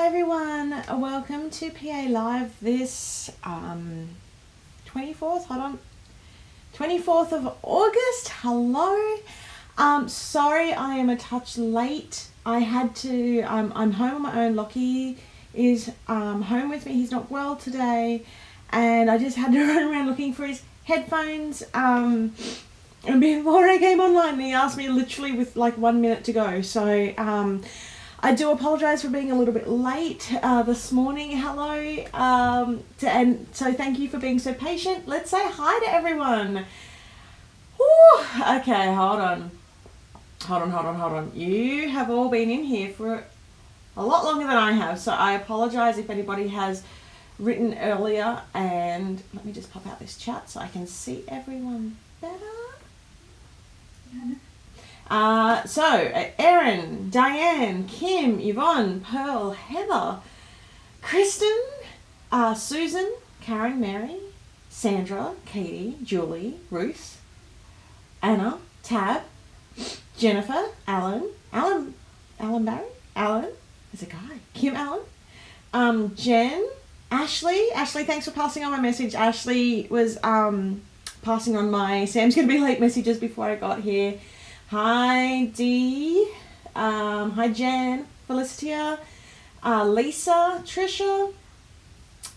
everyone, welcome to PA Live this 24th, 24th of August. Hello. Sorry I am a touch late. I had to, I'm home on my own. Lockie is home with me. He's not well today, and I just had to run around looking for his headphones. And before I came online, he asked me literally with like 1 minute to go. So I do apologise for being a little bit late this morning. Hello. And so thank you for being so patient. Let's say hi to everyone. Whew. Okay, hold on. You have all been in here for a lot longer than I have, so I apologise if anybody has written earlier. And let me just pop out this chat so I can see everyone better. So Erin, Diane, Kim, Yvonne, Pearl, Heather, Kristen, Susan, Karen, Mary, Sandra, Katie, Julie, Ruth, Anna, Tab, Jennifer, Alan Barry, Alan is a guy, Kim Allen, Jen, Ashley, thanks for passing on my message. Ashley was passing on my Sam's gonna be late messages before I got here. Hi Dee, hi Jan, Felicia, Lisa, Trisha,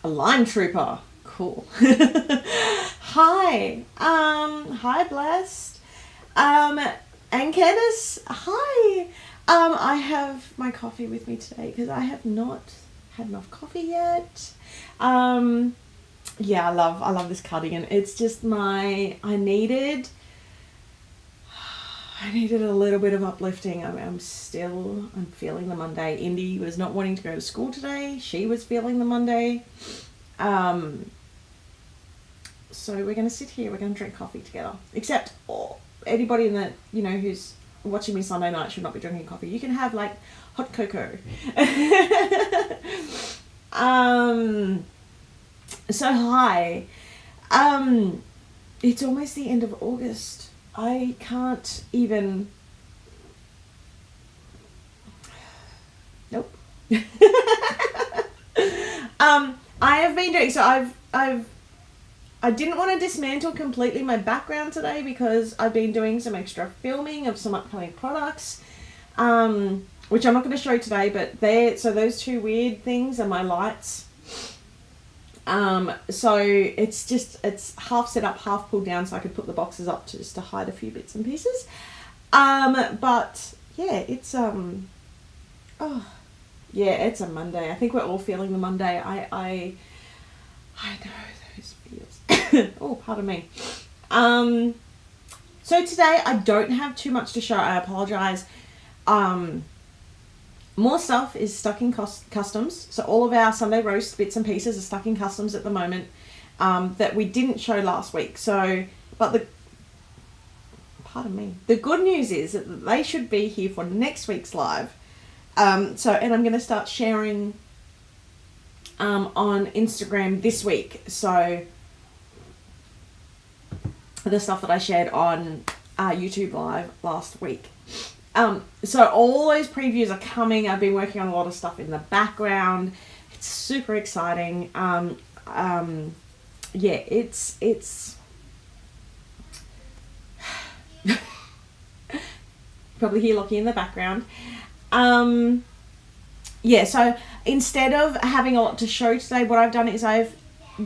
a Lime Trooper, cool. Hi, hi Blessed, and Candice, hi. I have my coffee with me today because I have not had enough coffee yet. Yeah, I love this cardigan. It's just I needed a little bit of uplifting. I'm feeling the Monday. Indy was not wanting to go to school today. She was feeling the Monday. So we're going to sit here. We're going to drink coffee together. Except anybody in the, who's watching me Sunday night should not be drinking coffee. You can have like hot cocoa. So hi. It's almost the end of August. I can't even. Nope. I have been doing so. I didn't want to dismantle completely my background today because I've been doing some extra filming of some upcoming products, which I'm not going to show today. But so those two weird things are my lights. So it's half set up, half pulled down so I could put the boxes up just to hide a few bits and pieces. But yeah, it's it's a Monday. I think we're all feeling the Monday. I know those feels. Oh, pardon me. So today I don't have too much to show. I apologize. More stuff is stuck in customs. So all of our Sunday roast bits and pieces are stuck in customs at the moment, that we didn't show last week. So, but pardon me, the good news is that they should be here for next week's live. And I'm going to start sharing on Instagram this week. So the stuff that I shared on YouTube live last week. So all those previews are coming. I've been working on a lot of stuff in the background. It's super exciting. Yeah, it's probably hear Lockie in the background. Yeah, so instead of having a lot to show today, what I've done is I've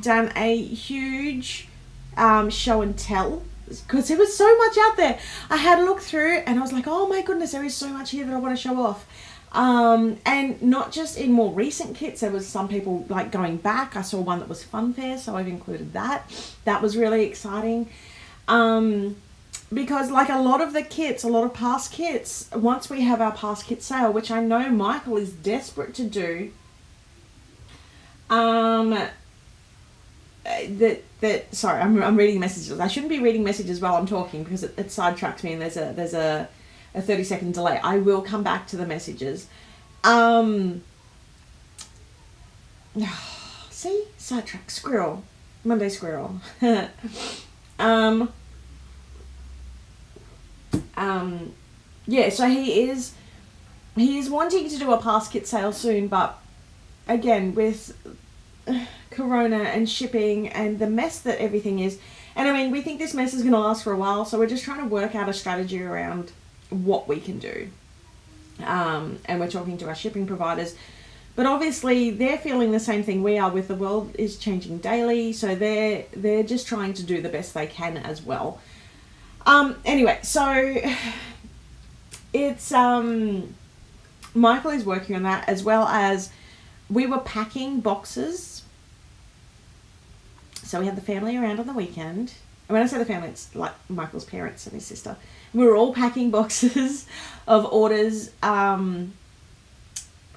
done a huge show and tell, because there was so much out there. I had a look through and I was like, oh my goodness, there is so much here that I want to show off. And not just in more recent kits, there was some people like going back. I saw one that was Funfair, so I've included that. That was really exciting. Because like a lot of the kits, a lot of past kits, once we have our past kit sale, which I know Michael is desperate to do, sorry, I'm reading messages. I shouldn't be reading messages while I'm talking because it sidetracks me and there's a 30-second delay. I will come back to the messages. See? Sidetrack. Squirrel. Monday squirrel. Yeah, so he is wanting to do a past kit sale soon, but again, with Corona and shipping and the mess that everything is, and I mean, we think this mess is going to last for a while, so we're just trying to work out a strategy around what we can do. And we're talking to our shipping providers. But obviously, they're feeling the same thing we are with the world is changing daily, so they're just trying to do the best they can as well. Anyway, so it's Michael is working on that, as well as we were packing boxes. So we had the family around on the weekend. And when I say the family, it's like Michael's parents and his sister. We were all packing boxes of orders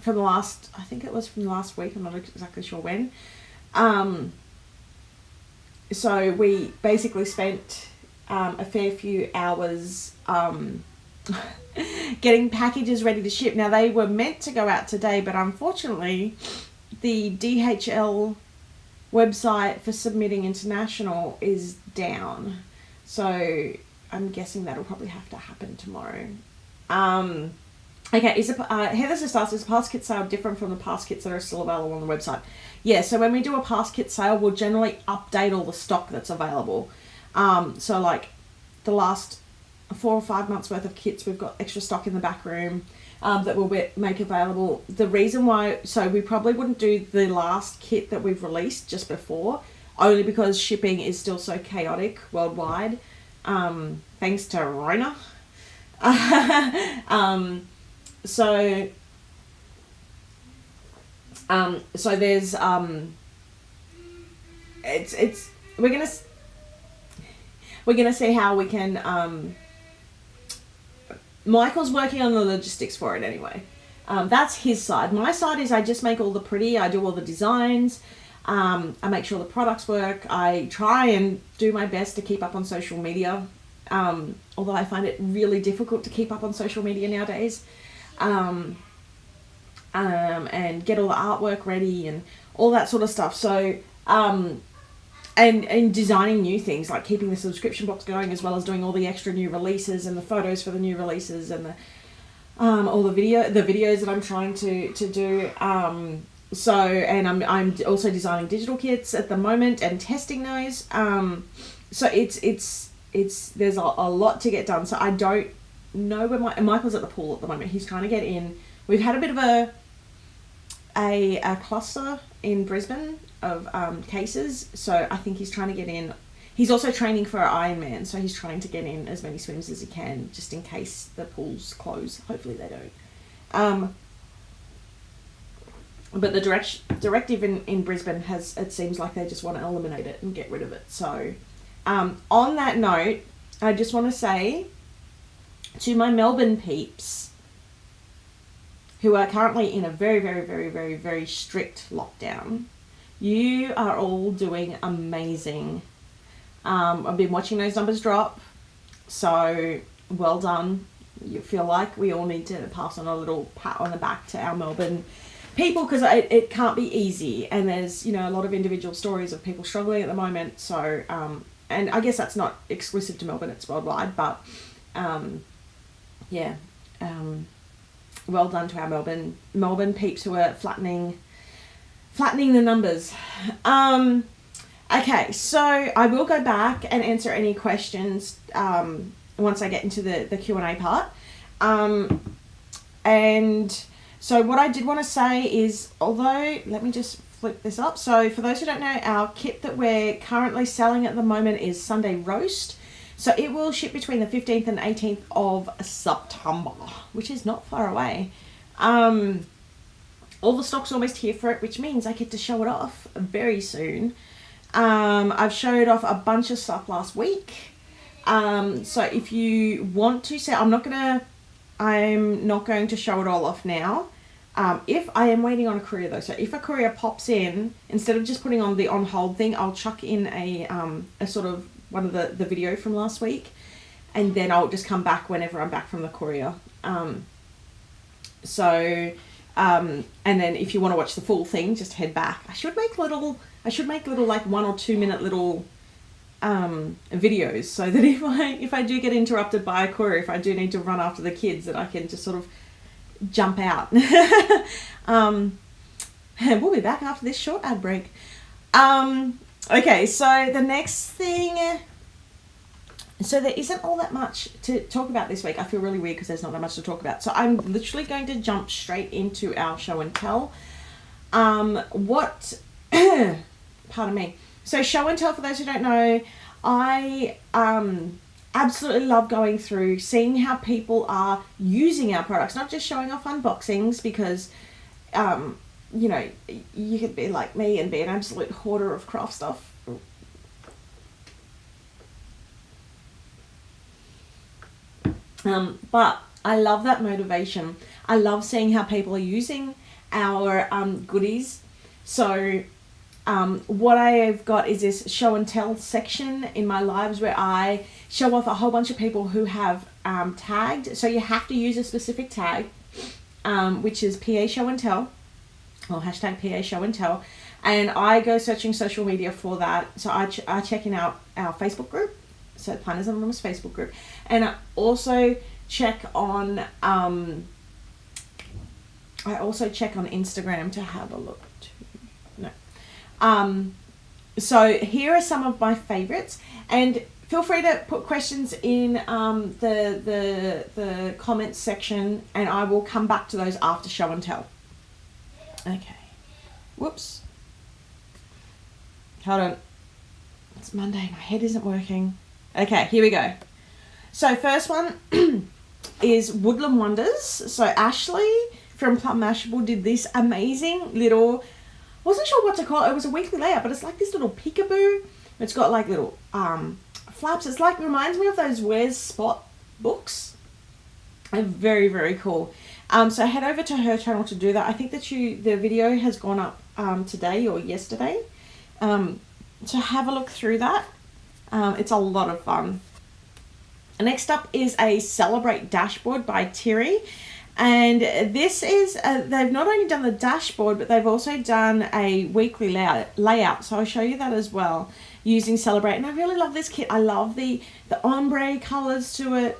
from the last, I think it was from last week, I'm not exactly sure when. So we basically spent a fair few hours getting packages ready to ship. Now, they were meant to go out today, but unfortunately, the DHL website for submitting international is down. So I'm guessing that'll probably have to happen tomorrow. Okay, Heather's just asked, is a pass kit sale different from the pass kits that are still available on the website? Yeah, so when we do a pass kit sale, we'll generally update all the stock that's available. So like the last 4 or 5 months worth of kits, we've got extra stock in the back room that we'll make available. The reason why, so we probably wouldn't do the last kit that we've released just before, only because shipping is still so chaotic worldwide, thanks to Rona. So there's it's we're gonna see how we can. Michael's working on the logistics for it anyway. That's his side. My side is I just make all the pretty. I do all the designs. I make sure the products work. I try and do my best to keep up on social media. Although I find it really difficult to keep up on social media nowadays. And get all the artwork ready and all that sort of stuff. So, and designing new things, like keeping the subscription box going, as well as doing all the extra new releases and the photos for the new releases and the all the videos that I'm trying to do. So, and I'm also designing digital kits at the moment and testing those. So it's there's a lot to get done. So I don't know where Michael's at the pool at the moment. He's trying to get in. We've had a bit of a cluster in Brisbane of cases, so I think he's trying to get in. He's also training for Ironman, so he's trying to get in as many swims as he can, just in case the pools close. Hopefully they don't. But the directive in Brisbane it seems like they just want to eliminate it and get rid of it. So on that note, I just want to say to my Melbourne peeps, who are currently in a very, very, very, very, very strict lockdown, you are all doing amazing. I've been watching those numbers drop, so well done. You feel like we all need to pass on a little pat on the back to our Melbourne people, because it can't be easy, and there's a lot of individual stories of people struggling at the moment. So and I guess that's not exclusive to Melbourne, it's worldwide, but well done to our Melbourne peeps who are flattening the numbers. Okay, so I will go back and answer any questions once I get into the Q&A part. And so what I did want to say is, although, let me just flip this up. So for those who don't know, our kit that we're currently selling at the moment is Sunday Roast. So it will ship between the 15th and 18th of September, which is not far away. All the stock's almost here for it, which means I get to show it off very soon. I've showed off a bunch of stuff last week. So if you want to say, I'm not going to show it all off now. If I am waiting on a courier though, so if a courier pops in, instead of just putting on the on hold thing, I'll chuck in a sort of one of the video from last week, and then I'll just come back whenever I'm back from the courier. And then if you want to watch the full thing, just head back. I should make little like 1 or 2 minute little videos, so that if I do get interrupted by a courier, if I do need to run after the kids, that I can just sort of jump out. And we'll be back after this short ad break. Okay, so the next thing... So there isn't all that much to talk about this week. I feel really weird because there's not that much to talk about. So I'm literally going to jump straight into our show and tell. Pardon me. So show and tell, for those who don't know, I absolutely love going through, seeing how people are using our products, not just showing off unboxings, because, you know, you could be like me and be an absolute hoarder of craft stuff. But I love that motivation. I love seeing how people are using our goodies. So what I have got is this show and tell section in my lives where I show off a whole bunch of people who have tagged. So you have to use a specific tag, which is PA Show and Tell, or hashtag PA Show and Tell. And I go searching social media for that. So I check in our Facebook group. So Planners Anonymous Facebook group. And I also check on Instagram to have a look too. No. So here are some of my favorites, and feel free to put questions in the comments section, and I will come back to those after show and tell. Okay. Whoops. Hold on. It's Monday. My head isn't working. Okay, here we go. So first one is Woodland Wonders. So Ashley from Plum Mashable did this amazing little, wasn't sure what to call it. It was a weekly layout, but it's like this little peekaboo. It's got like little flaps. It's like, reminds me of those Where's Spot books. And very, very cool. So head over to her channel to do that. I think that the video has gone up today or yesterday. So have a look through that. It's a lot of fun. Next up is a Celebrate Dashboard by Terry. And this is, they've not only done the dashboard, but they've also done a weekly layout. So I'll show you that as well using Celebrate. And I really love this kit. I love the ombre colors to it.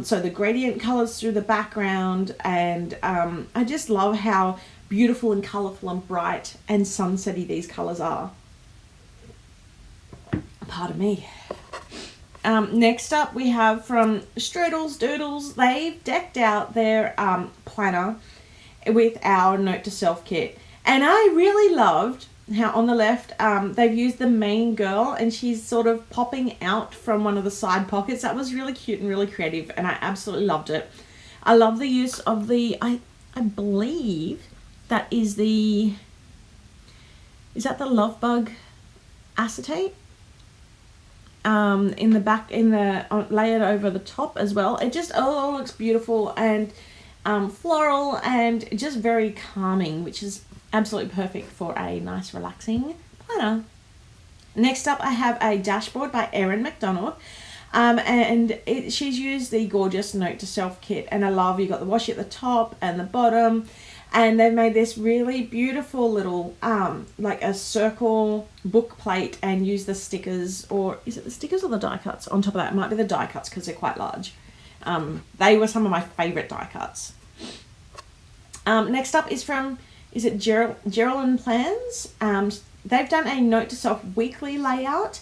So the gradient colors through the background. And I just love how beautiful and colorful and bright and sunsetty these colors are. Pardon me. Next up we have from Strudels Doodles. They've decked out their planner with our Note to Self kit. And I really loved how on the left they've used the main girl and she's sort of popping out from one of the side pockets. That was really cute and really creative, and I absolutely loved it. I love the use of the, I believe that is the, is that the Love Bug acetate? In the back, layered over the top as well. It just all looks beautiful and floral and just very calming, which is absolutely perfect for a nice relaxing planner. Next up I have a dashboard by Erin McDonald, and she's used the gorgeous Note to Self kit, and I love, you got the washi at the top and the bottom, and they've made this really beautiful little like a circle book plate, and use the stickers, or is it the stickers or the die cuts on top of that? It might be the die cuts because they're quite large. They were some of my favorite die cuts. Next up is from, is it Geraldine Plans? They've done a Note to Self weekly layout.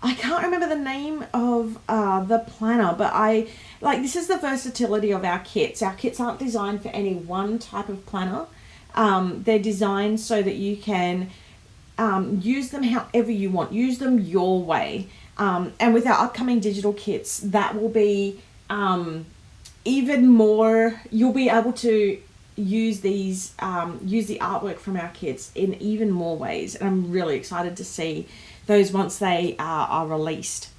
I can't remember the name of the planner, but I like, this is the versatility of our kits. Our kits aren't designed for any one type of planner. They're designed so that you can use them however you want, use them your way. And with our upcoming digital kits, that will be even more, you'll be able to use these, use the artwork from our kits in even more ways. And I'm really excited to see those once they are released.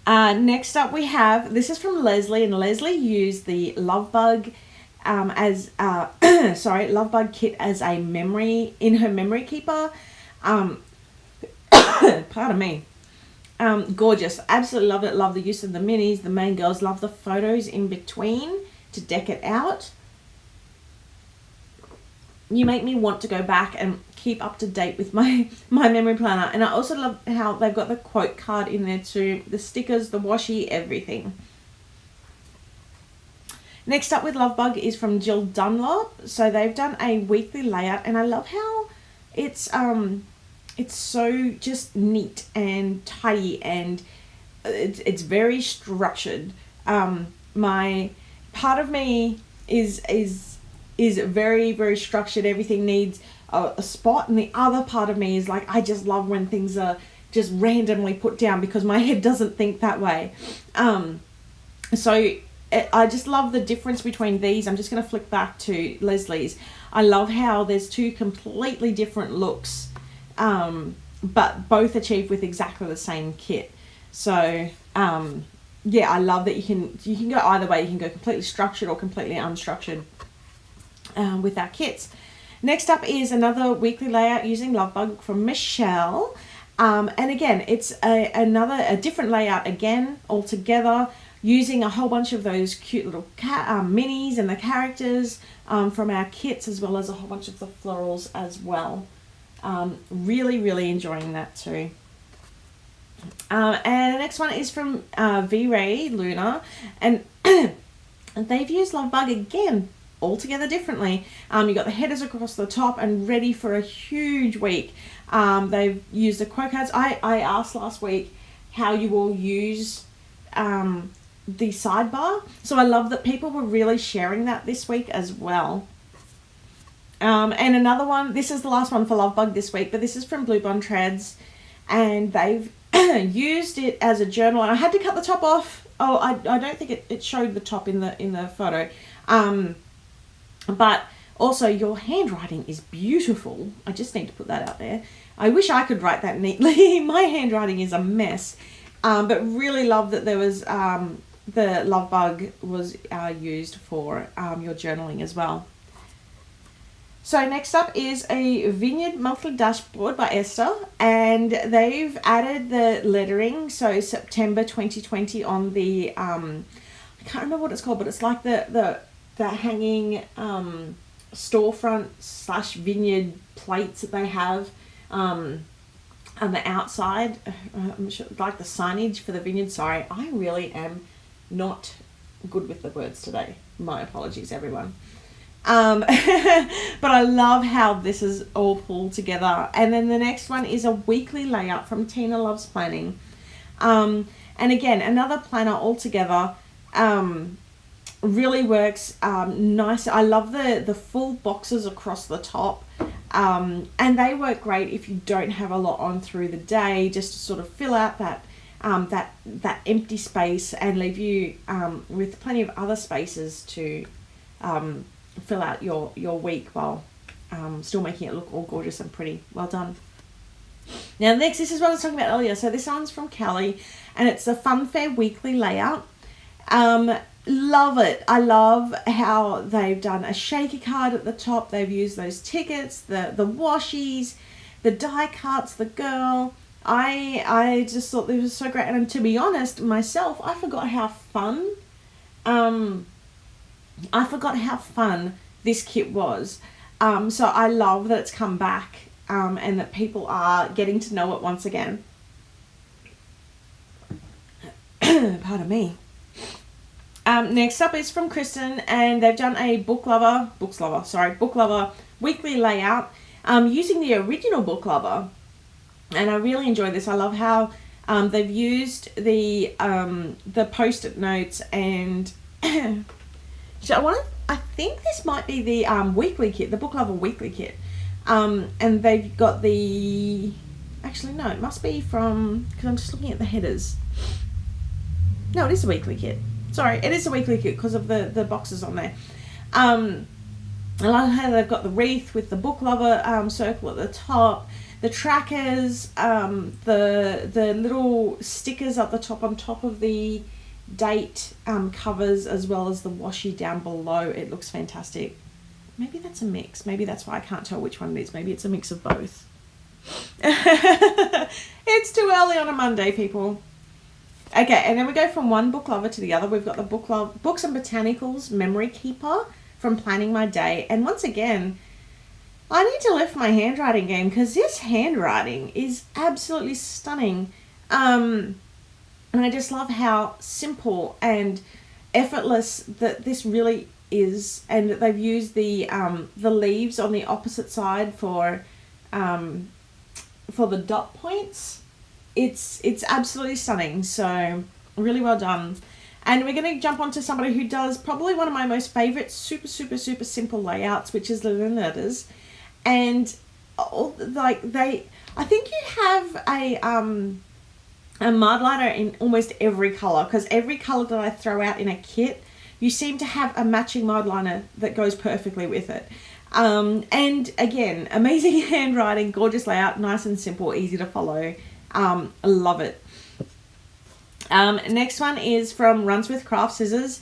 Next up we have, this is from Leslie, and Leslie used the Love Bug as Love Bug kit as a memory, in her memory keeper. Pardon me. Gorgeous. Absolutely love it. Love the use of the minis, the main girls. Love the photos in between to deck it out. You make me want to go back and keep up to date with my memory planner. And I also love how they've got the quote card in there too, the stickers, the washi, everything. Next up with Love Bug is from Jill Dunlop. So they've done a weekly layout, and I love how it's so just neat and tidy, and it's very structured. My part of me is very, very structured. Everything needs a spot, and the other part of me is like, I just love when things are just randomly put down, because my head doesn't think that way. So I just love the difference between these. I'm just going to flick back to Leslie's. I love how there's two completely different looks, but both achieved with exactly the same kit. So yeah, I love that you can go either way. You can go completely structured or completely unstructured with our kits. Next up is another weekly layout using Love Bug from Michelle. And again, it's a different layout again altogether, using a whole bunch of those cute little minis and the characters from our kits, as well as a whole bunch of the florals as well. Really, really enjoying that too. And the next one is from V-Ray Luna, and they've used Love Bug again altogether differently. You got the headers across the top and ready for a huge week. They've used the quote cards. I asked last week how you all use the sidebar, so I love that people were really sharing that this week as well. And another one, this is the last one for Love Bug this week, but this is from Blue Bond Treads, and they've used it as a journal. And I had to cut the top off. Oh, I don't think it showed the top in the photo. But also your handwriting is beautiful. I just need to put that out there. I wish I could write that neatly. My handwriting is a mess. But really love that there was the Love Bug was used for your journaling as well. So next up is a Vineyard Monthly Dashboard by Esther, and they've added the lettering, so September 2020 on the, I can't remember what it's called, but it's like the hanging storefront / vineyard plates that they have on the outside, I'm sure, like the signage for the vineyard. Sorry, I really am not good with the words today. My apologies, everyone. But I love how this is all pulled together. And then the next one is a weekly layout from Tina Loves Planning. And again, another planner altogether. Really works nice. I love the full boxes across the top. And they work great if you don't have a lot on through the day, just to sort of fill out that empty space and leave you with plenty of other spaces to fill out your week while still making it look all gorgeous and pretty. Well done. Now next, this is what I was talking about earlier. So this one's from Kelly, and it's the Fun Fair weekly layout. Love it. I love how they've done a shaker card at the top. They've used those tickets, the washies, the die cuts, the girl. I just thought this was so great. And to be honest, myself, I forgot how fun this kit was. So I love that it's come back and that people are getting to know it once again. Pardon me. Next up is from Kristen, and they've done a Book Lover weekly layout using the original Book Lover. And I really enjoy this. I love how they've used the post-it notes, and I think this might be the weekly kit, the Book Lover weekly kit. And they've got the, actually no, it must be from, because I'm just looking at the headers. No, it is a weekly kit. Sorry, it is a weekly kit because of the boxes on there. I love how they've got the wreath with the Book Lover circle at the top, the trackers, the little stickers at the top on top of the date covers, as well as the washi down below. It looks fantastic. Maybe that's a mix. Maybe that's why I can't tell which one it is. Maybe it's a mix of both. It's too early on a Monday, people. Okay, and then we go from one Book Lover to the other. We've got the Books and Botanicals Memory Keeper from Planning My Day. And once again, I need to lift my handwriting game, because this handwriting is absolutely stunning. And I just love how simple, and effortless that this really is, and they've used the leaves on the opposite side for the dot points. It's absolutely stunning. So really well done. And we're going to jump onto somebody who does probably one of my most favorite super simple layouts, which is Lillian Letters. And I think you have a mudliner in almost every color, because every color that I throw out in a kit, you seem to have a matching mudliner that goes perfectly with it. And again, amazing handwriting, gorgeous layout, nice and simple, easy to follow. I love it. Next one is from Runs with Craft Scissors,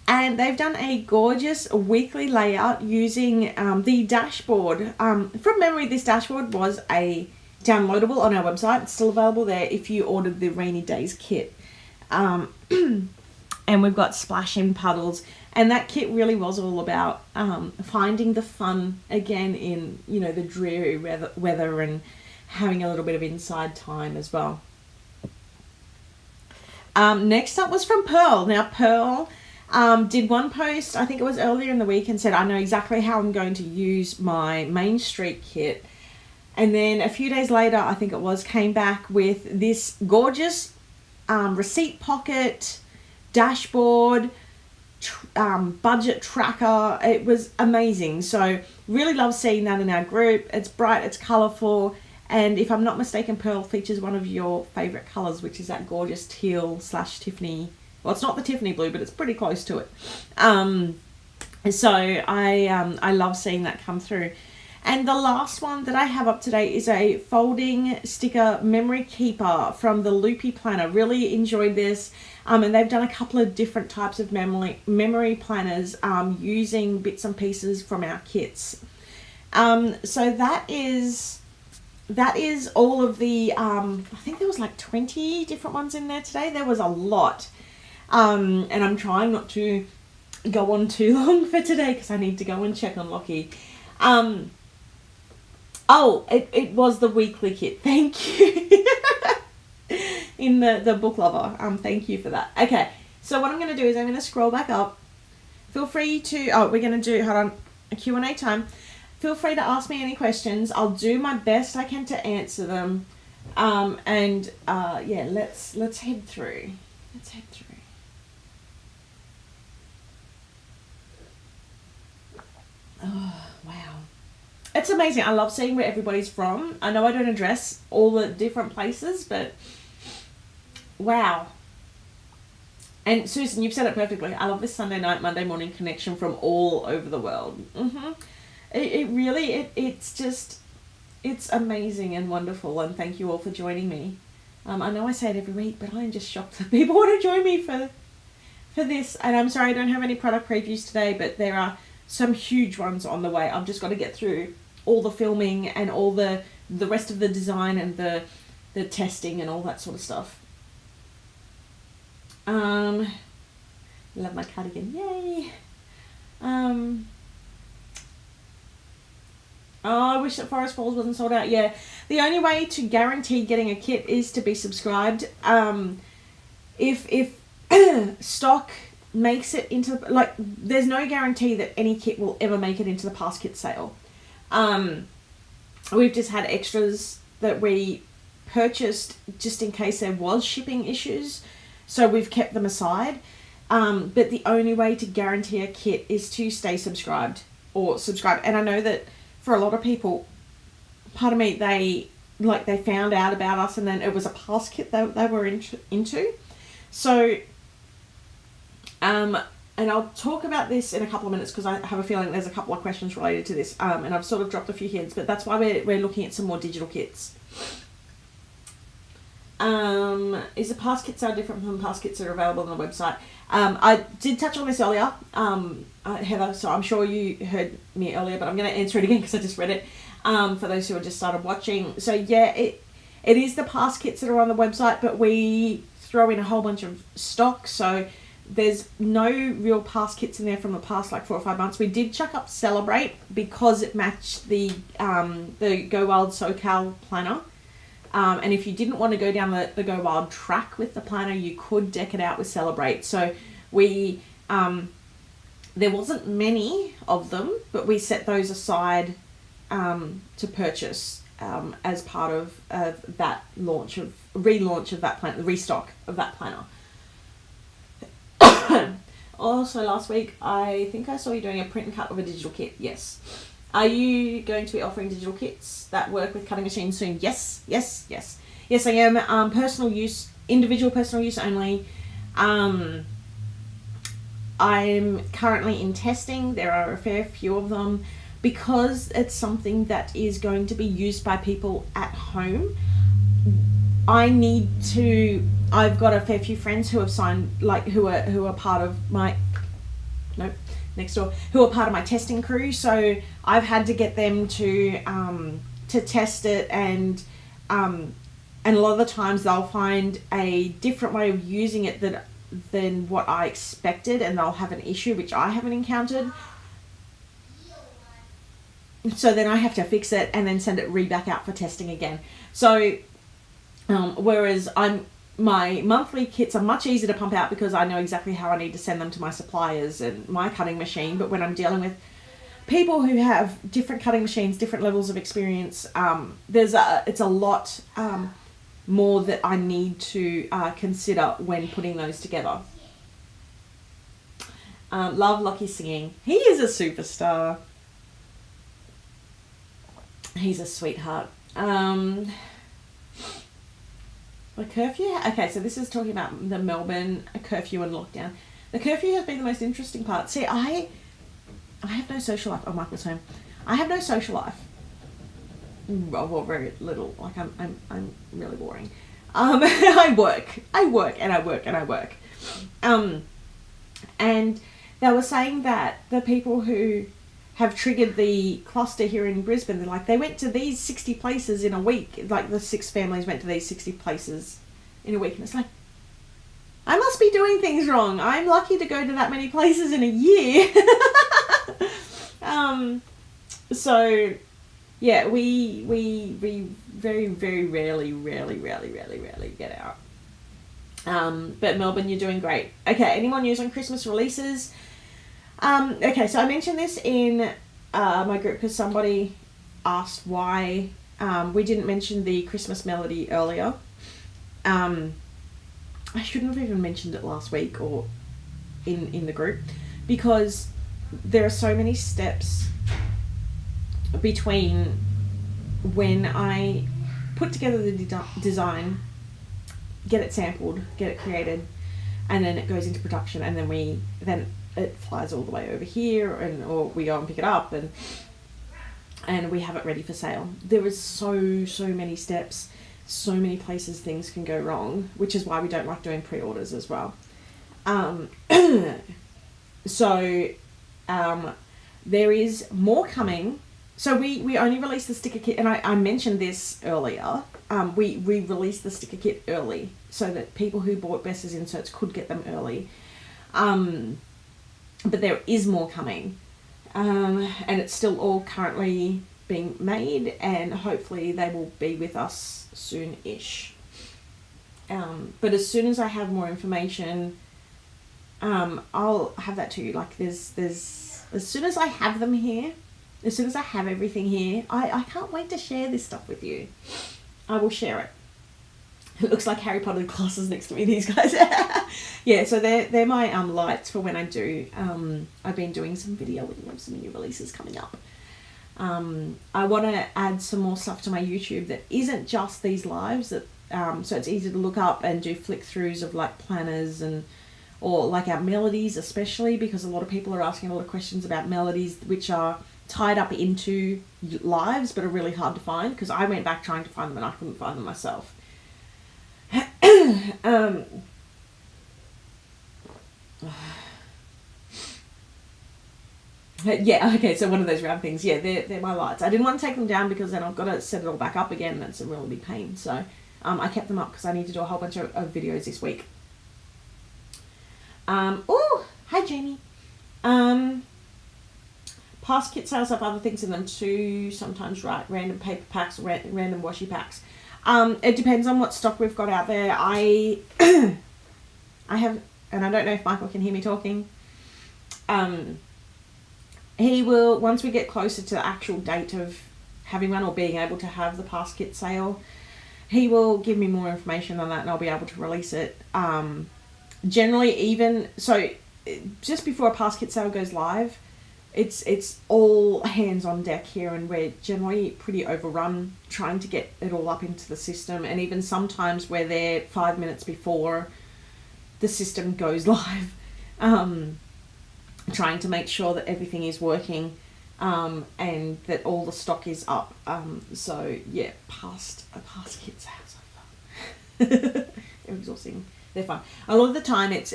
and they've done a gorgeous weekly layout using the dashboard. From memory, this dashboard was a downloadable on our website. It's still available there if you ordered the Rainy Days kit. And we've got splash in puddles, and that kit really was all about finding the fun again in, you know, the dreary weather and having a little bit of inside time as well. Next up was from Pearl. Now, Pearl did one post, I think it was earlier in the week, and said, I know exactly how I'm going to use my Main Street kit. And then a few days later, I think it was, came back with this gorgeous receipt pocket, dashboard, budget tracker. It was amazing. So really love seeing that in our group. It's bright, it's colourful. And if I'm not mistaken, Pearl features one of your favourite colours, which is that gorgeous teal / Tiffany. Well, it's not the Tiffany blue, but it's pretty close to it. So I love seeing that come through. And the last one that I have up today is a folding sticker memory keeper from the Loopy Planner. Really enjoyed this. And they've done a couple of different types of memory planners using bits and pieces from our kits. So that is all of the, I think there was like 20 different ones in there today. There was a lot. And I'm trying not to go on too long for today because I need to go and check on Lockie. It was the weekly kit. Thank you. In the book lover. Thank you for that. Okay, so what I'm going to do is I'm going to scroll back up. Feel free to, we're going to do, hold on, a Q&A time. Feel free to ask me any questions. I'll do my best I can to answer them. Let's head through. Let's head through. Oh, wow. It's amazing. I love seeing where everybody's from. I know I don't address all the different places, but wow. And Susan, you've said it perfectly. I love this Sunday night, Monday morning connection from all over the world. It's amazing and wonderful, and thank you all for joining me. I know I say it every week, but I'm just shocked that people want to join me for this. And I'm sorry I don't have any product previews today, but there are some huge ones on the way. I've just got to get through all the filming and all the rest of the design and the testing and all that sort of stuff. Love my cardigan. Yay! I wish that Forest Falls wasn't sold out. Yeah, the only way to guarantee getting a kit is to be subscribed. If stock makes it into, like, there's no guarantee that any kit will ever make it into the past kit sale. We've just had extras that we purchased just in case there was shipping issues, so we've kept them aside. But the only way to guarantee a kit is to stay subscribed or subscribe. And I know that for a lot of people, pardon me, they found out about us and then it was a past kit they were into. So, and I'll talk about this in a couple of minutes because I have a feeling there's a couple of questions related to this. And I've sort of dropped a few hints, but that's why we're looking at some more digital kits. Is the past kit sale different from past kits that are available on the website? I did touch on this earlier, Heather, so I'm sure you heard me earlier, but I'm going to answer it again because I just read it, for those who have just started watching. So yeah, it is the past kits that are on the website, but we throw in a whole bunch of stock, so there's no real past kits in there from the past like 4 or 5 months. We did chuck up Celebrate because it matched the Go Wild SoCal planner. And if you didn't want to go down the Go Wild track with the planner, you could deck it out with Celebrate. So we There wasn't many of them, but we set those aside to purchase as part of that relaunch of that planner, the restock of that planner. Also, last week, I think I saw you doing a print and cut of a digital kit. Yes. Are you going to be offering digital kits that work with cutting machines soon? Yes, yes, yes. Yes, I am. Personal use, individual personal use only. I'm currently in testing. There are a fair few of them. Because it's something that is going to be used by people at home, I've got a fair few friends who have signed, like, who are part of my, next door, who are part of my testing crew. So I've had to get them to test it, and a lot of the times they'll find a different way of using it than what I expected, and they'll have an issue which I haven't encountered. So then I have to fix it and then send it back out for testing again. So whereas my monthly kits are much easier to pump out because I know exactly how I need to send them to my suppliers and my cutting machine. But when I'm dealing with people who have different cutting machines, different levels of experience, it's a lot more that I need to consider when putting those together. Love Lockie singing. He is a superstar. He's a sweetheart. The curfew. Okay, so this is talking about the Melbourne curfew and lockdown. The curfew has been the most interesting part. See, I have no social life. Oh, Michael's home. I have no social life. Well, very little. Like I'm really boring. I work, and they were saying that the people who have triggered the cluster here in Brisbane, they went to these 60 places in a week. Like, the 6 families went to these 60 places in a week, and it's like, I must be doing things wrong. I'm lucky to go to that many places in a year. So yeah, we very, very rarely get out. But Melbourne, you're doing great. Okay, any more news on Christmas releases? Okay, so I mentioned this in my group because somebody asked why we didn't mention the Christmas melody earlier. I shouldn't have even mentioned it last week or in the group, because there are so many steps between when I put together the design, get it sampled, get it created, and then it goes into production, and then it flies all the way over here, or we go and pick it up, and we have it ready for sale. There is so many steps, so many places things can go wrong, which is why we don't like doing pre-orders as well. There is more coming. So we only released the sticker kit, and I mentioned this earlier. We released the sticker kit early so that people who bought Bess's inserts could get them early. But there is more coming, and it's still all currently being made, and hopefully they will be with us soon-ish. But as soon as I have more information, I'll have that to you. Like, there's as soon as I have them here, as soon as I have everything here, I can't wait to share this stuff with you. I will share it. It looks like Harry Potter glasses next to me, these guys. Yeah, so they're my lights for when I do. I've been doing some videoing of some new releases coming up. I want to add some more stuff to my YouTube that isn't just these lives, that so it's easy to look up and do flick throughs of like planners or like our melodies, especially because a lot of people are asking a lot of questions about melodies which are tied up into lives but are really hard to find, because I went back trying to find them and I couldn't find them myself. Yeah, okay, so one of those round things, yeah, they're my lights. I didn't want to take them down because then I've got to set it all back up again, and it's a really big pain. So I kept them up because I need to do a whole bunch of videos this week. Oh, hi Jamie. Past kit sales have other things in them too, sometimes, right? Random paper packs, random washi packs. It depends on what stock we've got out there. I have, and I don't know if Michael can hear me talking. he will, once we get closer to the actual date of having one or being able to have the pass kit sale, he will give me more information on that and I'll be able to release it. Generally, even so, just before a pass kit sale goes live, it's all hands on deck here, and we're generally pretty overrun trying to get it all up into the system, and even sometimes we're there 5 minutes before the system goes live, trying to make sure that everything is working, and that all the stock is up. So yeah, pass kit sales are fun. They're exhausting. They're fun. A lot of the time it's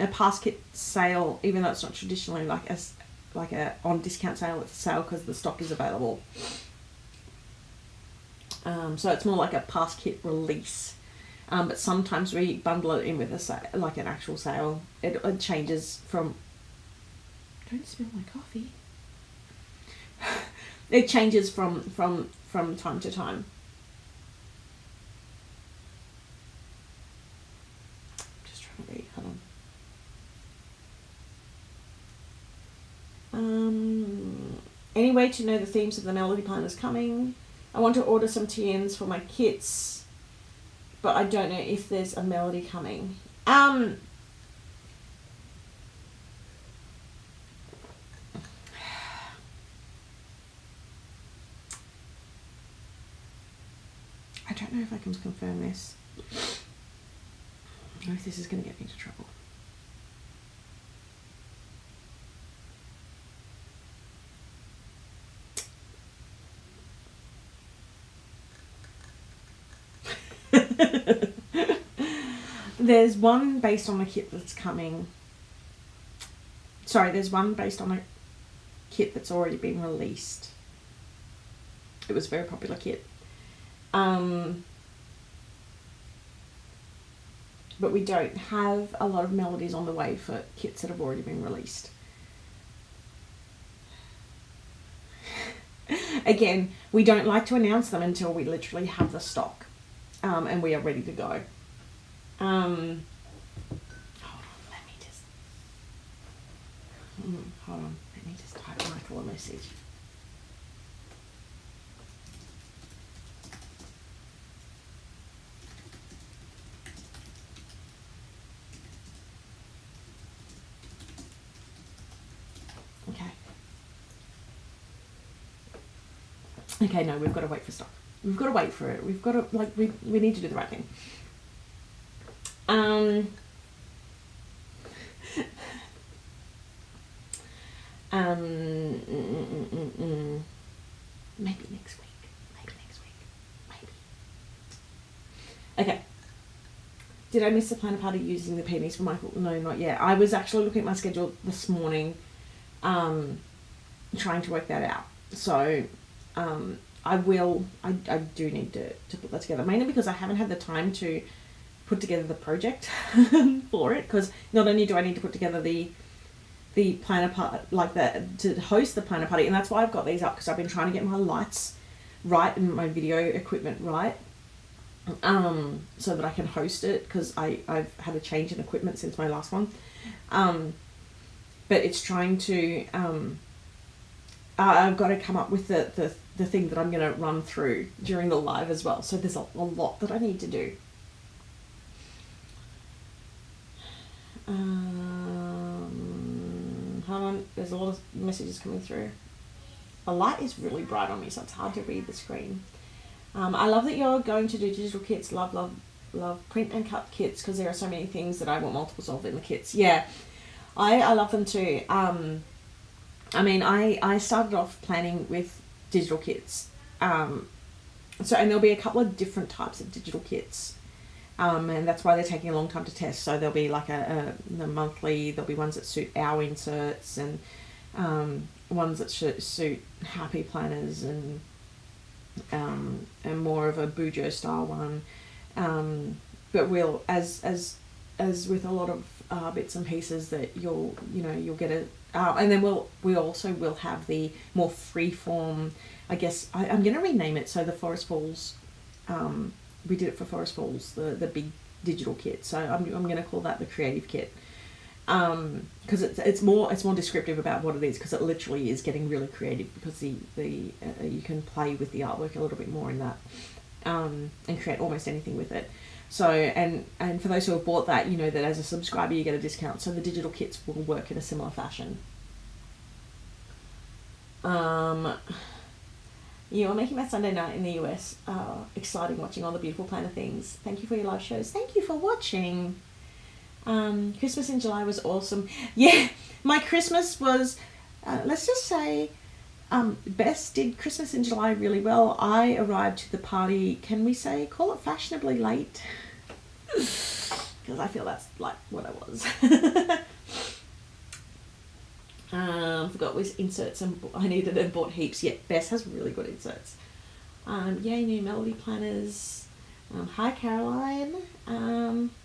a pass kit sale, even though it's not traditionally like a on discount sale. It's a sale because the stock is available. So it's more like a pass kit release. But sometimes we bundle it in with like an actual sale. It changes from. Don't spill my coffee. It changes from time to time. Just trying to read. Hold on. Any way to know the themes of the melody planners coming? I want to order some TNs for my kits, but I don't know if there's a melody coming. I don't know if I can confirm this. Or if this is going to get me into trouble. There's one based on a kit that's coming. Sorry, there's one based on a kit that's already been released. It was a very popular kit. But we don't have a lot of melodies on the way for kits that have already been released. Again, we don't like to announce them until we literally have the stock, and we are ready to go. Hold on, let me just. Hold on, let me just type Michael a message. Okay, no, we've got to wait for stock. We've got to wait for it. We've got to, like, we need to do the right thing. Maybe next week. Maybe. Okay. Did I miss the planner party using the pennies for Michael? No, not yet. I was actually looking at my schedule this morning, trying to work that out. So, I do need to put that together, mainly because I haven't had the time to put together the project for it, because not only do I need to put together the planner part, to host the planner party, and that's why I've got these up, because I've been trying to get my lights right and my video equipment right, so that I can host it, because I've had a change in equipment since my last one, but it's trying to I've got to come up with the thing that I'm going to run through during the live as well. So there's a lot that I need to do. Hold on, there's a lot of messages coming through. The light is really bright on me, so it's hard to read the screen. I love that you're going to do digital kits. Love print and cut kits, because there are so many things that I want multiples of in the kits. Yeah, I love them too. I mean, I started off planning with digital kits. And there'll be a couple of different types of digital kits. And that's why they're taking a long time to test. So there'll be like the monthly, there'll be ones that suit our inserts, and ones that suit happy planners, and more of a Bujo style one. But we'll, as with a lot of bits and pieces, that you'll get a, and then we also will have the more freeform, I guess, I'm going to rename it, so the Forest Falls, we did it for Forest Falls, the big digital kit, so I'm going to call that the creative kit. because it's more descriptive about what it is, because it literally is getting really creative, because the you can play with the artwork a little bit more in that, and create almost anything with it. So and for those who have bought that, you know that as a subscriber you get a discount. So the digital kits will work in a similar fashion. You're making my Sunday night in the US exciting, watching all the beautiful planner things. Thank you for your live shows. Thank you for watching. Christmas in July was awesome. Yeah, my Christmas was, let's just say, Bess did Christmas in July really well. I arrived to the party, can we say, call it fashionably late? Because I feel that's like what I was. Forgot with inserts, and I needed and bought heaps. Yeah, Bess has really good inserts. Yay, new Melody planners. Hi Caroline.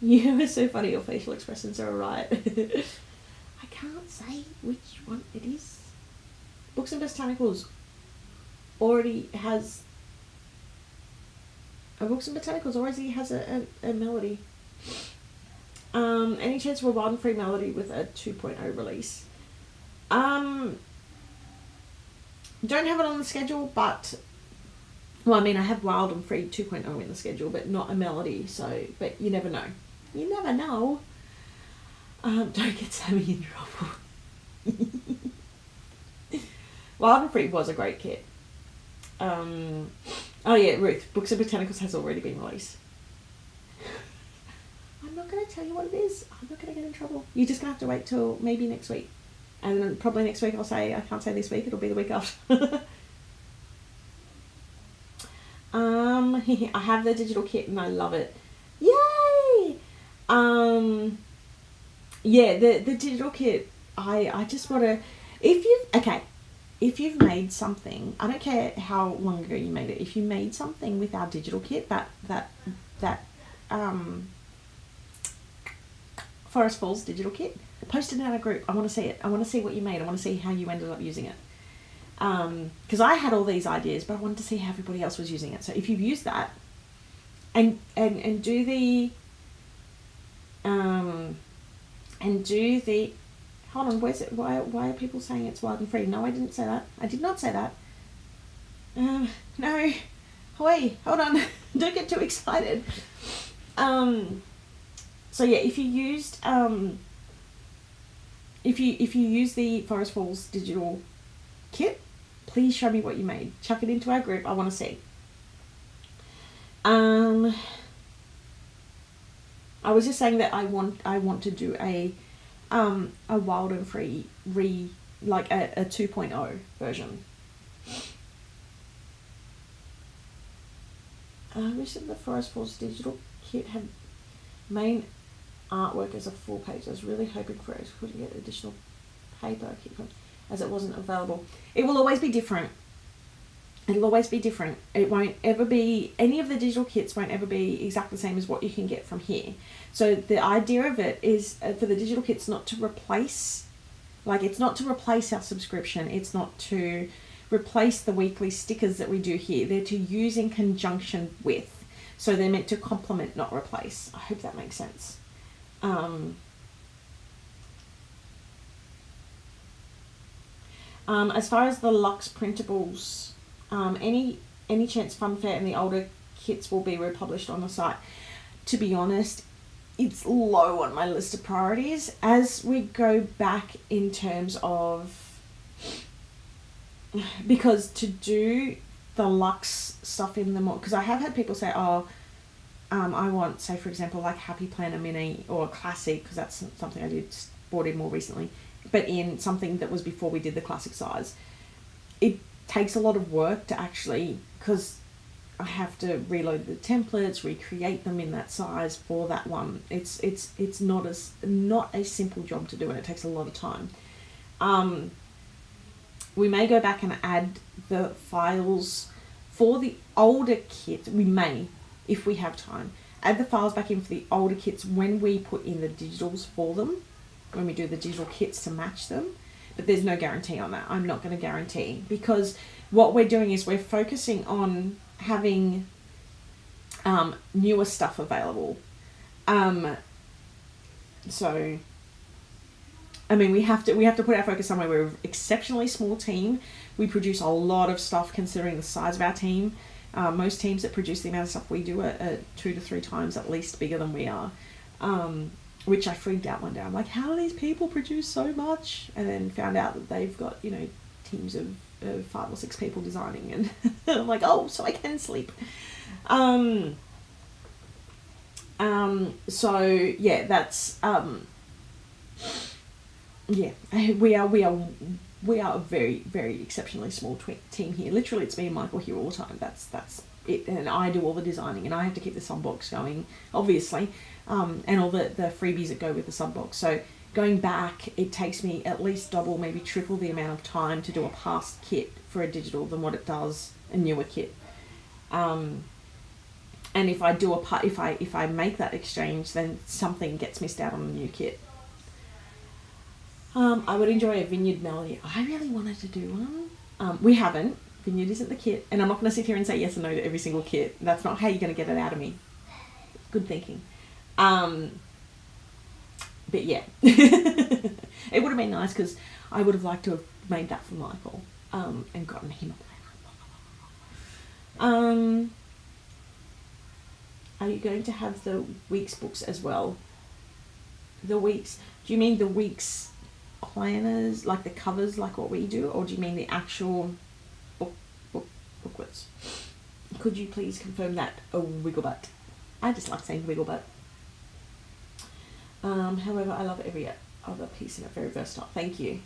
You were so funny, your facial expressions are alright. I can't say which one it is. Books and Botanicals already has a Melody. Any chance for a Wild and Free Melody with a 2.0 release? Don't have it on the schedule, but well, I mean, I have Wild and Free 2.0 in the schedule, but not a Melody. So, but you never know. You never know. Don't get Sammy in trouble. Wild and Free was a great kit. Oh yeah, Ruth. Books and Botanicals has already been released. I'm not going to tell you what it is. I'm not going to get in trouble. You're just going to have to wait till maybe next week. And then probably next week I'll say, I can't say this week, it'll be the week after. I have the digital kit and I love it. Yay! Yeah, the digital kit, I just want to, if you've made something, I don't care how long ago you made it, if you made something with our digital kit, that Forest Falls digital kit, post it in our group. I want to see it. I want to see what you made. I want to see how you ended up using it. Because I had all these ideas, but I wanted to see how everybody else was using it. So if you've used that, and do the hold on, where's it? Why are people saying it's Wild and Free? No, I didn't say that. I did not say that. No, wait, hold on. Don't get too excited. So yeah, if you used if you use the Forest Falls digital kit, please show me what you made. Chuck it into our group. I want to see. I was just saying that I want to do a Wild and Free like a 2.0 version. I wish that the Forest Falls digital kit had main artwork as a full page. I was really hoping for it. I couldn't get additional paper as it wasn't available. It will always be different. It'll always be different. It won't ever be, any of the digital kits won't ever be exactly the same as what you can get from here. So the idea of it is for the digital kits not to replace, like it's not to replace our subscription. It's not to replace the weekly stickers that we do here. They're to use in conjunction with. So they're meant to complement, not replace. I hope that makes sense. As far as the Luxe printables, any chance Funfair and the older kits will be republished on the site? To be honest, it's low on my list of priorities. As we go back in terms of, because to do the Luxe stuff in the more, because I have had people say, oh, I want, say for example, like Happy Planner Mini or Classic, because that's something I bought in more recently, but in something that was before we did the classic size. It takes a lot of work to actually, because I have to reload the templates, recreate them in that size for that one. It's not a simple job to do, and it takes a lot of time. We may go back and add the files for the older kit. We may, if we have time, add the files back in for the older kits when we put in the digitals for them, when we do the digital kits to match them. But there's no guarantee on that. I'm not going to guarantee, because what we're doing is we're focusing on having newer stuff available. So I mean, we have to put our focus somewhere. We're an exceptionally small team. We produce a lot of stuff considering the size of our team. Most teams that produce the amount of stuff we do are 2 to 3 times at least bigger than we are. Which I freaked out one day. I'm like, how do these people produce so much? And then found out that they've got, teams of 5 or 6 people designing, and I'm like, oh, so I can sleep. So yeah, that's yeah, we are a very, very exceptionally small team here. Literally, it's me and Michael here all the time. That's it, and I do all the designing, and I have to keep the subbox going, obviously, and all the freebies that go with the subbox. So going back, it takes me at least double, maybe triple the amount of time to do a past kit for a digital than what it does a newer kit. And if I do if I make that exchange, then something gets missed out on the new kit. I would enjoy a Vineyard melody. I really wanted to do one. We haven't. Vineyard isn't the kit, and I'm not going to sit here and say yes and no to every single kit. That's not how you're going to get it out of me. Good thinking. But yeah, it would have been nice because I would have liked to have made that for Michael and gotten him a planner. Are you going to have the week's books as well? The weeks? Do you mean the week's planners, like the covers, like what we do, or do you mean the actual booklets? Could you please confirm that? Oh, Wigglebutt. I just like saying Wigglebutt. However, I love every other piece in it. Very versatile. Thank you.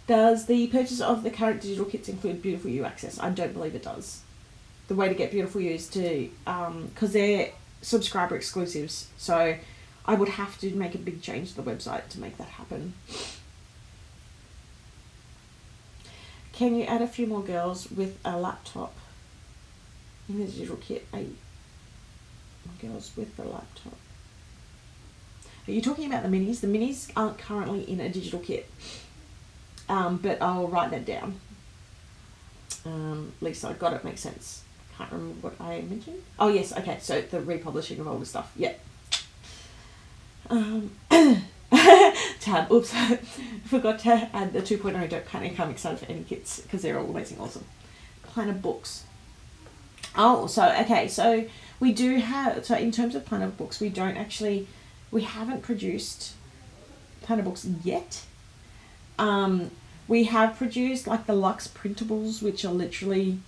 Does the purchase of the current digital kits include Beautiful You access? I don't believe it does. The way to get Beautiful You is to, because they're subscriber exclusives, so I would have to make a big change to the website to make that happen. Can you add a few more girls with a laptop in the digital kit? 8 girls with a laptop. Are you talking about the minis? The minis aren't currently in a digital kit, but I'll write that down. Lisa, I got it, makes sense. Can't remember what I mentioned. Oh yes, okay, so the republishing of older stuff, yeah. Tab, oops, forgot to add the 2.0, don't panic, I'm excited for any kits because they're all amazing, awesome. Planner books. Oh, so, okay, so we do have, so in terms of planner books, we haven't produced planner books yet. We have produced like the Luxe printables, which are literally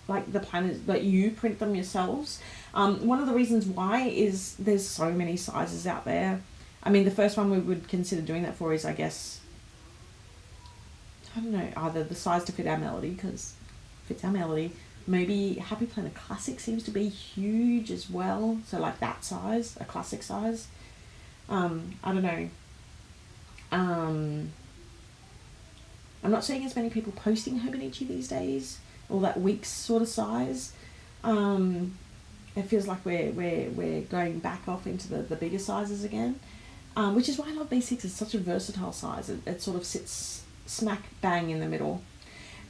like the planners, but you print them yourselves. One of the reasons why is there's so many sizes out there. I mean, the first one we would consider doing that for is, I guess, I don't know, either the size to fit our melody, because it fits our melody. Maybe Happy Planner Classic seems to be huge as well. So like that size, a classic size. I don't know. I'm not seeing as many people posting Hobonichi these days, or that week's sort of size. It feels like we're going back off into the bigger sizes again, which is why I love B6. It's such a versatile size. It sort of sits smack bang in the middle.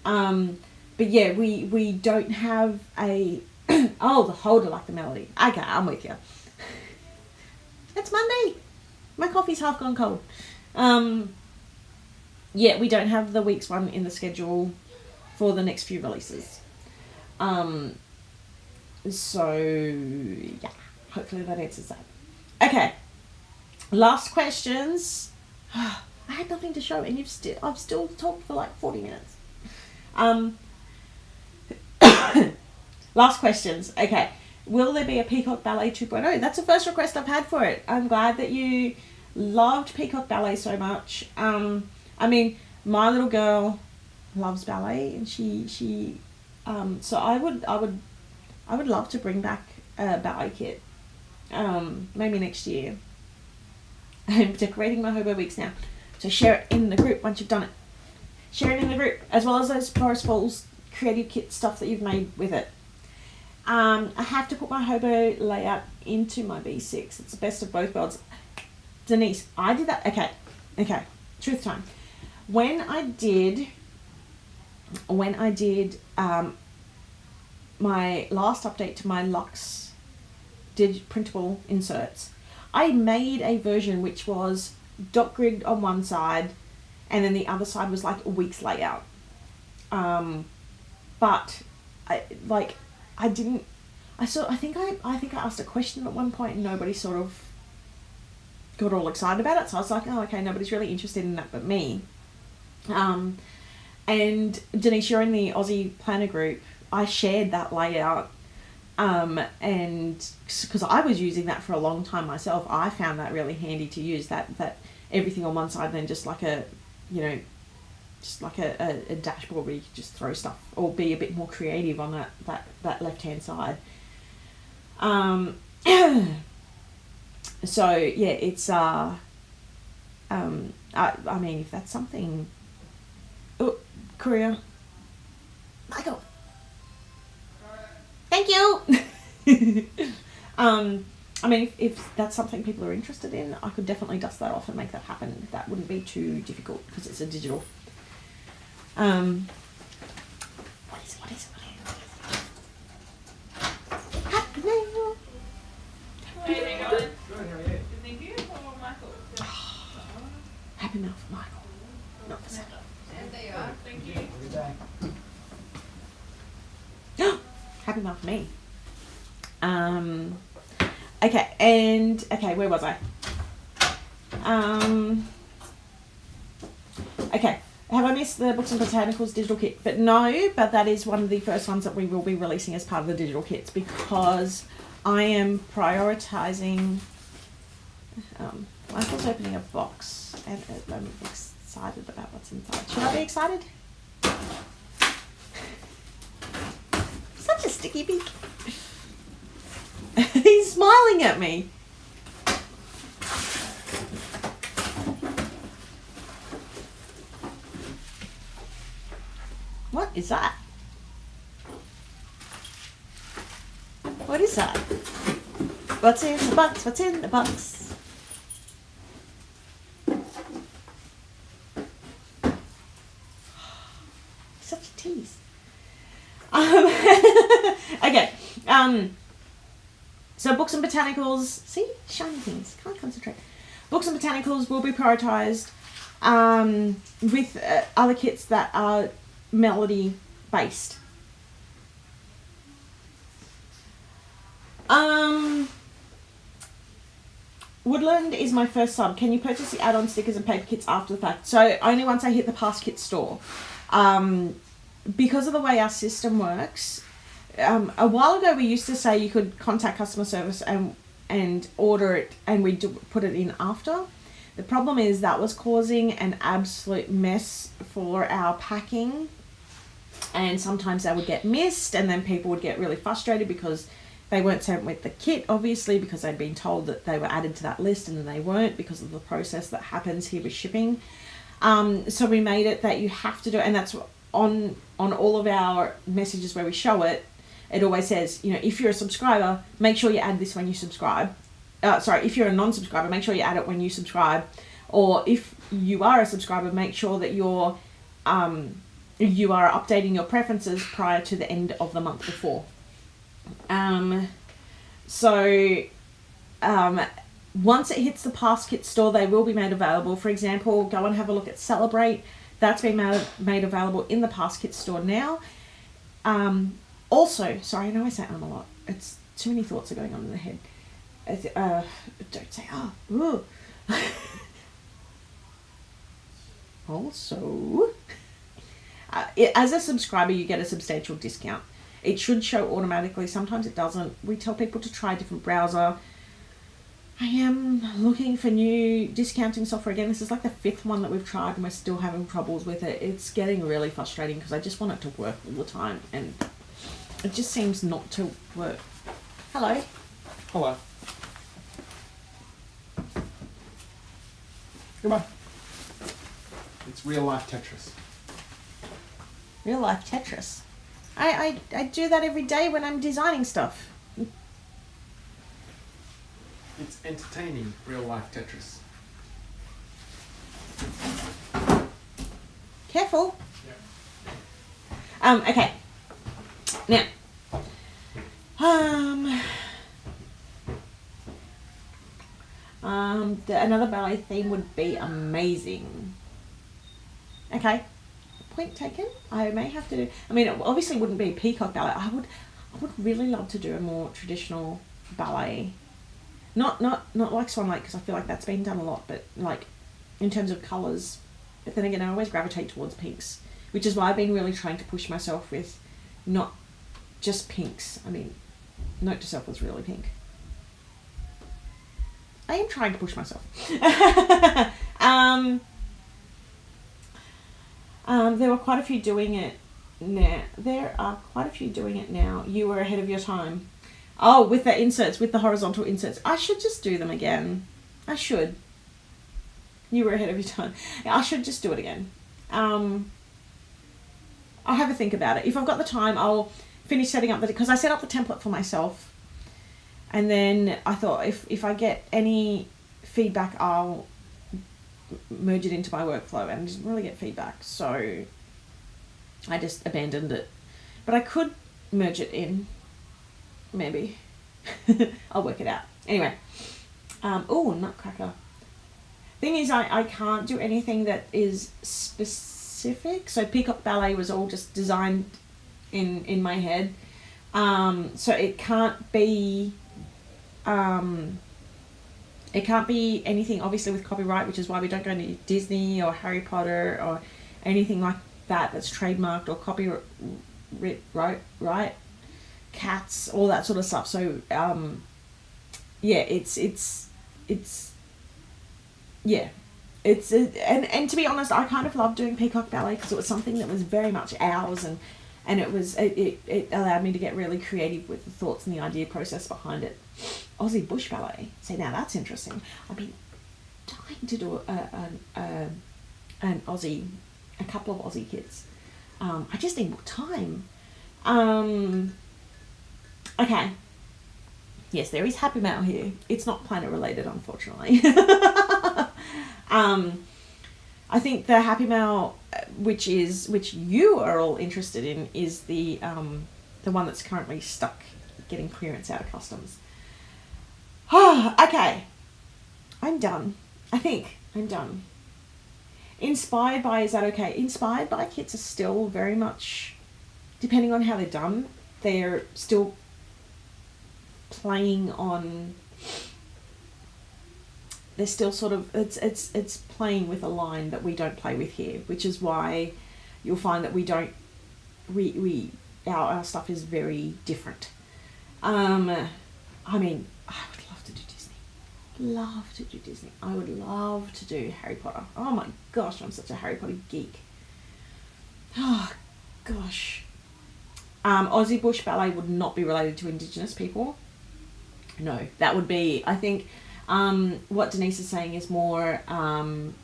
But yeah, we don't have a oh, the holder like the melody. Okay, I'm with you. It's Monday. My coffee's half gone cold. Yeah, we don't have the week's one in the schedule for the next few releases. So yeah, hopefully that answers that. Okay, last questions. I had nothing to show, and I've still talked for like 40 minutes. Last questions. Okay, will there be a Peacock Ballet 2.0? That's the first request I've had for it. I'm glad that you loved Peacock Ballet so much. I mean, my little girl loves ballet, and she so I would love to bring back a ballet kit, maybe next year. I'm decorating my Hobo Weeks now, so share it in the group once you've done it. Share it in the group, as well as those Forest Falls creative kit stuff that you've made with it. I have to put my Hobo layout into my B6. It's the best of both worlds. Denise, I did that. Okay, truth time. When I did my last update to my Luxe printable inserts, I made a version which was dot grid on one side, and then the other side was like a week's layout. But I didn't. I think I asked a question at one point, and nobody sort of got all excited about it. So I was like, oh, okay, nobody's really interested in that but me. And Denise, you're in the Aussie Planner group. I shared that layout, and because I was using that for a long time myself, I found that really handy to use. That everything on one side, and then just like a dashboard where you could just throw stuff or be a bit more creative on that left hand side. So yeah, it's I mean, if that's something. Oh, Korea. Michael. Thank you. I mean, if that's something people are interested in, I could definitely dust that off and make that happen. That wouldn't be too difficult because it's a digital. What is happening? Hey, hang on. Good, how are you? Thank you for Michael. Happy mail for Michael. Not for Sally. There you are. Thank you. Happy mail for me. Okay, where was I? Okay, have I missed the Books and Botanicals digital kit? But no, but that is one of the first ones that we will be releasing as part of the digital kits because I am prioritising. Michael's opening a box and I'm excited about what's inside. Should I be excited? Such a sticky beak. He's smiling at me. What is that? What is that? What's in the box? What's in the box? Such a tease. Okay. So Books and Botanicals. See, shiny things. Can't concentrate. Books and Botanicals will be prioritised with other kits that are melody based. Woodland is my first sub. Can you purchase the add-on stickers and paper kits after the fact? So only once I hit the Past Kit store. Because of the way our system works, a while ago we used to say you could contact customer service and order it and we'd put it in after. The problem is that was causing an absolute mess for our packing, and sometimes they would get missed and then people would get really frustrated because they weren't sent with the kit, obviously, because they'd been told that they were added to that list and then they weren't because of the process that happens here with shipping. So we made it that you have to do it, and that's on all of our messages where we show it. It always says, if you're a subscriber, make sure you add this when you subscribe. If you're a non-subscriber, make sure you add it when you subscribe. Or if you are a subscriber, make sure that you are updating your preferences prior to the end of the month before. Once it hits the Past Kit store, they will be made available. For example, go and have a look at Celebrate. That's been made available in the Past Kit store now. Also, sorry, I know I say a lot. It's too many thoughts are going on in the head. Don't say ooh. Also, as a subscriber, you get a substantial discount. It should show automatically. Sometimes it doesn't. We tell people to try a different browser. I am looking for new discounting software again. This is like the 5th one that we've tried and we're still having troubles with it. It's getting really frustrating because I just want it to work all the time and it just seems not to work. Hello. Hello. Goodbye. It's real life Tetris. Real life Tetris. I do that every day when I'm designing stuff. It's entertaining real life Tetris. Careful. Yeah. Okay. Now, Another ballet theme would be amazing. Okay, point taken. I may have to. I mean, it obviously wouldn't be a peacock ballet. I would really love to do a more traditional ballet. Not like Swan Lake, because I feel like that's been done a lot, but like in terms of colours. But then again, I always gravitate towards pinks, which is why I've been really trying to push myself with not just pinks. I mean, Note to Self was really pink. I am trying to push myself. There were quite a few doing it now. There are quite a few doing it now. You were ahead of your time. Oh, with the inserts, with the horizontal inserts. I should just do them again. I should. You were ahead of your time. I should just do it again. I'll have a think about it. If I've got the time, I'll finish setting up because I set up the template for myself. And then I thought if I get any feedback, I'll merge it into my workflow, and I didn't really get feedback. So I just abandoned it. But I could merge it in. Maybe. I'll work it out. Anyway. Oh, Nutcracker. Thing is, I can't do anything that is specific. So Peacock Ballet was all just designed in my head. So it can't be anything obviously with copyright, which is why we don't go to Disney or Harry Potter or anything like that that's trademarked or copyright, right? Cats, all that sort of stuff. So yeah, and to be honest, I kind of loved doing Peacock Ballet because it was something that was very much ours, and it allowed me to get really creative with the thoughts and the idea process behind it. Aussie Bush Ballet. See, now that's interesting. I've been dying to do a couple of Aussie kits. I just need more time. Okay. Yes, there is Happy Mail here. It's not planet related, unfortunately. I think the Happy Mail, which you are all interested in, is the one that's currently stuck getting clearance out of customs. Okay. I'm done. I think I'm done. Inspired by, is that okay? Inspired by kits are still very much, depending on how they're done, they're still playing on, they're still sort of, it's playing with a line that we don't play with here, which is why you'll find that our stuff is very different. I mean, I would love to do Disney. Love to do Disney. I would love to do Harry Potter. Oh my gosh, I'm such a Harry Potter geek. Oh gosh. Aussie Bush Ballet would not be related to Indigenous people. No, that would be, I think, what Denise is saying is more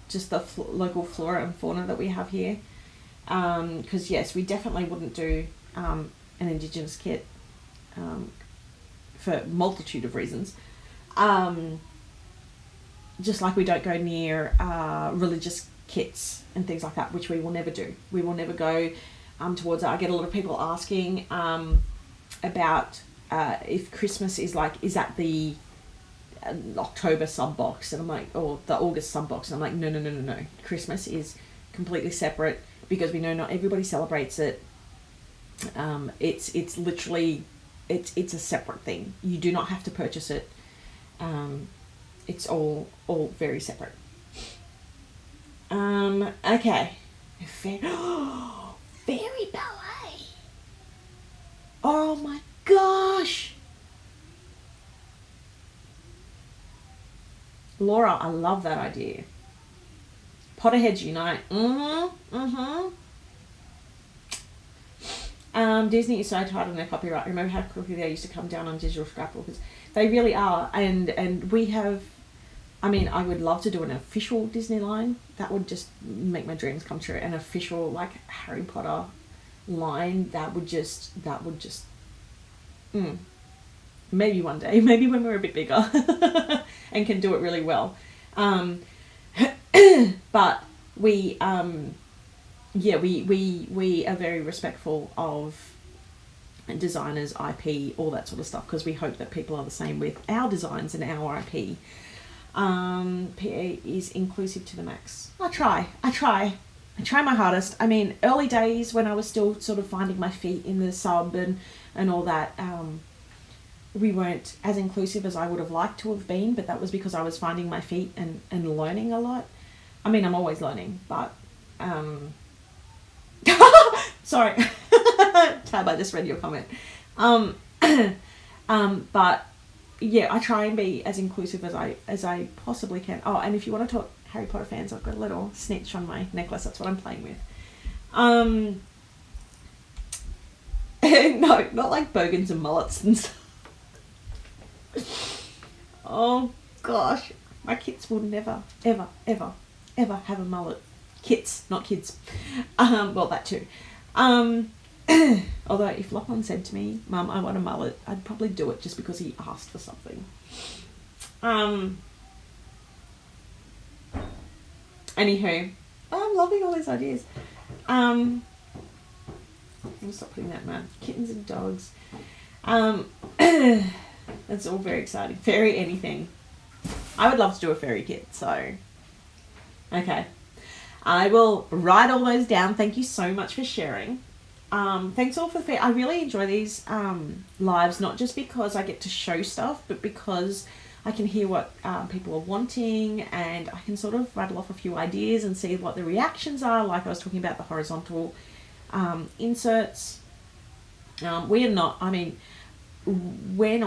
just the local flora and fauna that we have here. Because yes, we definitely wouldn't do an Indigenous kit for a multitude of reasons. Just like we don't go near religious kits and things like that, which we will never do. We will never go towards that. I get a lot of people asking about if Christmas is that the October sub box, and I'm like, or the August sub box, and I'm like, no. Christmas is completely separate because we know not everybody celebrates it. It's literally it's a separate thing. You do not have to purchase it. It's all very separate. Okay. Fairy ballet. Oh my gosh. Laura, I love that idea. Potterheads unite. Disney is so tight on their copyright. Remember how quickly they used to come down on digital scrapbooks? They really are. And we have, I mean, I would love to do an official Disney line. That would just make my dreams come true. An official, like, Harry Potter line. That would just maybe one day. Maybe when we're a bit bigger and can do it really well. But we are very respectful of designers, IP, all that sort of stuff, because we hope that people are the same with our designs and our IP. PA is inclusive to the max. I try my hardest. I mean, early days when I was still sort of finding my feet in the sub and all that, we weren't as inclusive as I would have liked to have been, but that was because I was finding my feet and learning a lot. I mean, I'm always learning, but sorry. Tab, I just read your comment. But yeah, I try and be as inclusive as I possibly can. Oh, and if you want to talk Harry Potter fans, I've got a little snitch on my necklace. That's what I'm playing with. No, not like bogans and mullets and stuff. Oh gosh, my kids will never, ever, ever, ever have a mullet. Kits, not kids. Well, that too. Although if Lachlan said to me, "Mum, I want a mullet," I'd probably do it just because he asked for something. Anywho, I'm loving all these ideas. I'm gonna stop putting that, man. Kittens and dogs. That's all very exciting. Fairy anything. I would love to do a fairy kit, so okay. I will write all those down. Thank you so much for sharing. Thanks all for the I really enjoy these lives, not just because I get to show stuff, but because I can hear what people are wanting, and I can sort of rattle off a few ideas and see what the reactions are. Like I was talking about the horizontal inserts. We're not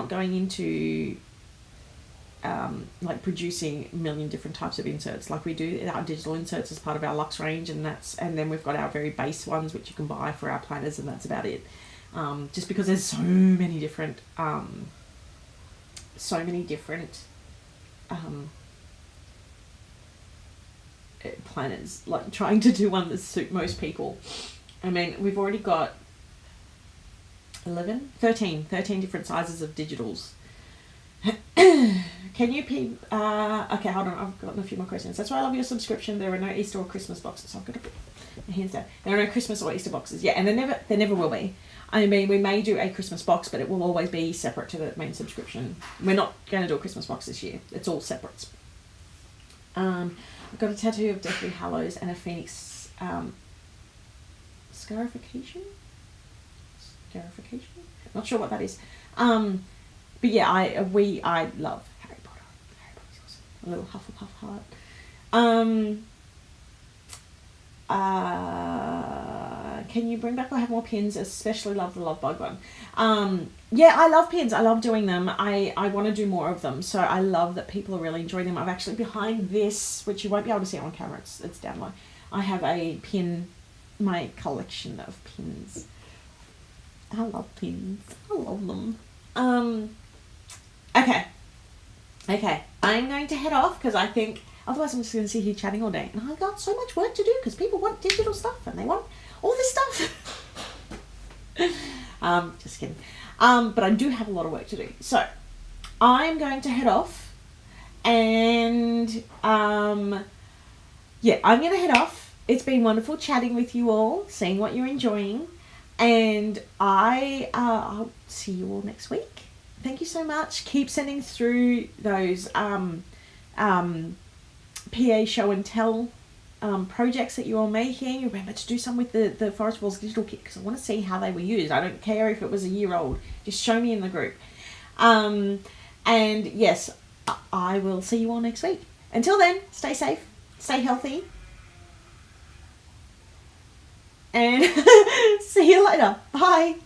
going into like producing a million different types of inserts like we do our digital inserts as part of our Luxe range, and then we've got our very base ones which you can buy for our planners, and that's about it. Just because there's so many different planners, like trying to do one that suit most people. I mean, we've already got 13 different sizes of digitals. Can you okay, hold on, I've gotten a few more questions. That's why I love your subscription. There are no Easter or Christmas boxes. I've got to put my hands down. There are no Christmas or Easter boxes. Yeah, and there never will be. I mean, we may do a Christmas box, but it will always be separate to the main subscription. We're not going to do a Christmas box this year. It's all separate. I've got a tattoo of Deathly Hallows and a Phoenix scarification? Not sure what that is. But yeah, I love Harry Potter. Harry Potter's awesome. A little Hufflepuff heart. Can you bring back or have more pins? Especially love the Love Bug one. Yeah, I love pins. I love doing them. I want to do more of them. So I love that people are really enjoying them. I've actually behind this, which you won't be able to see on camera. It's down low. I have a pin, my collection of pins. I love pins. I love them. Okay. I'm going to head off because I think otherwise I'm just going to sit here chatting all day. And I've got so much work to do because people want digital stuff and they want all this stuff. Just kidding. But I do have a lot of work to do. So I'm going to head off and yeah, I'm going to head off. It's been wonderful chatting with you all, seeing what you're enjoying. And I'll see you all next week. Thank you so much. Keep sending through those PA show and tell projects that you're all making. Remember to do some with the Forest Walls digital kit because I want to see how they were used. I don't care if it was a year old. Just show me in the group. And yes, I will see you all next week. Until then, stay safe, stay healthy, and see you later. Bye.